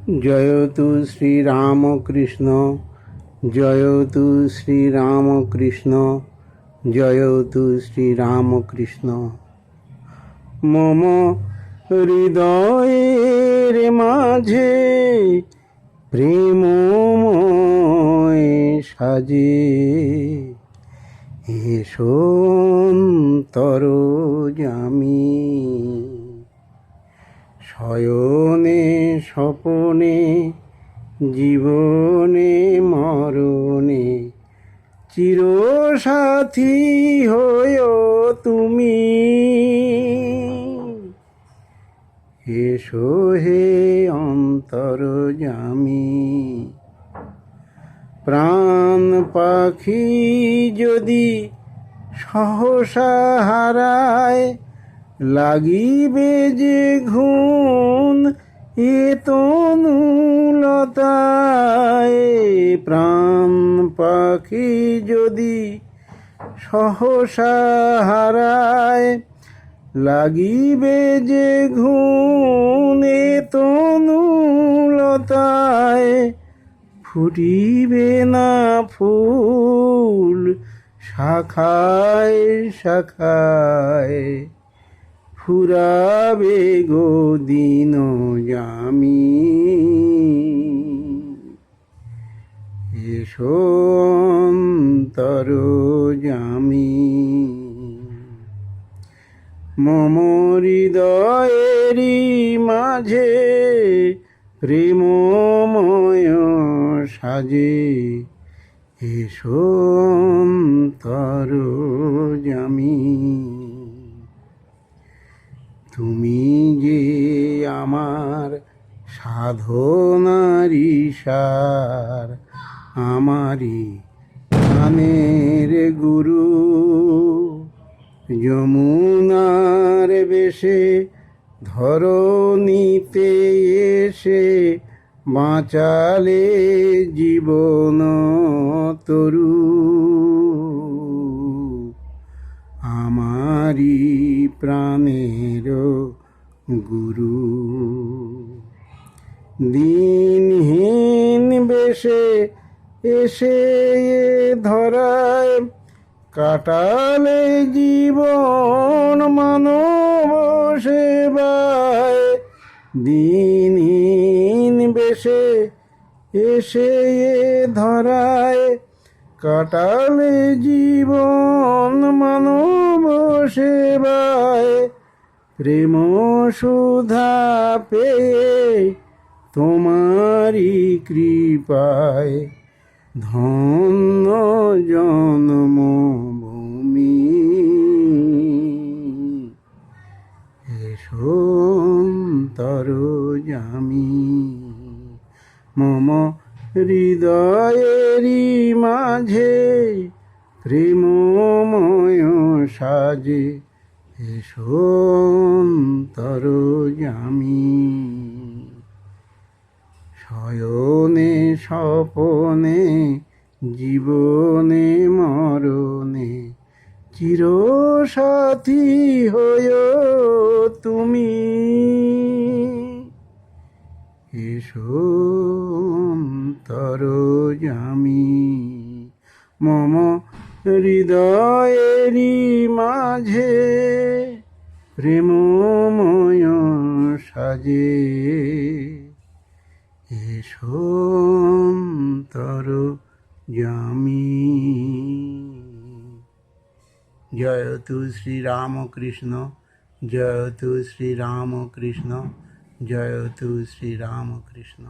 জয়তু শ্রীরামকৃষ্ণ, জয়তু শ্রীরামকৃষ্ণ, জয়তু শ্রীরামকৃষ্ণ। মম হৃদয়ের মাঝে প্রেমময় সাজে, এসো অন্তরজামী। শয়নে স্বপনে জীবনে মরণে চিরসাথী হয়ো তুমি। এসো হে অন্তরজামী। প্রাণ পাখি যদি সহসা হারায়, লাগিবে যে ঘুণ এ তনুলতায়। প্রাণ পাখি যদি সহসা হারায়, লাগিবে যে ঘুণ এ তনুলতায়। ফুটিবে না ফুল শাখায় শাখায়, ফুরাবে গো দিনজামী। এসো অন্তরজামী। মম হৃদয়েরই মাঝে প্রেমময় সাজে, এসো অন্তরজামী। তুমি যে আমার সাধনারি সার, আমারি প্রাণের গুরু। যমুনার বেশে ধরণীতে এসে বাঁচালে জীবন তরু। আমারি প্রাণের গুরু। দিনহীন বেশে এসে এ ধরায় কাটালে জীবন মানব সেবায়। দিনহীন বেশে এসে এ ধরায় কাটালে জীবন মানব সেবায়। প্রেম সুধা পেয়ে তোমারি কৃপায়, ধন্য জন্মভূমি। এসো অন্তরজামী। মম হৃদয়েরই মাঝে প্রেমময় সাজে, এসো অন্তরজামী। শয়নে স্বপনে জীবনে মরণে চিরসাথী হয়ো তুমি। এসো অন্তরজামী। মম হৃদয়েরই মাঝে প্রেমময় সাজে, এসো অন্তরজামী। জয়তু শ্রীরামকৃষ্ণ, জয়তু শ্রীরামকৃষ্ণ, জয়তু শ্রীরামকৃষ্ণ।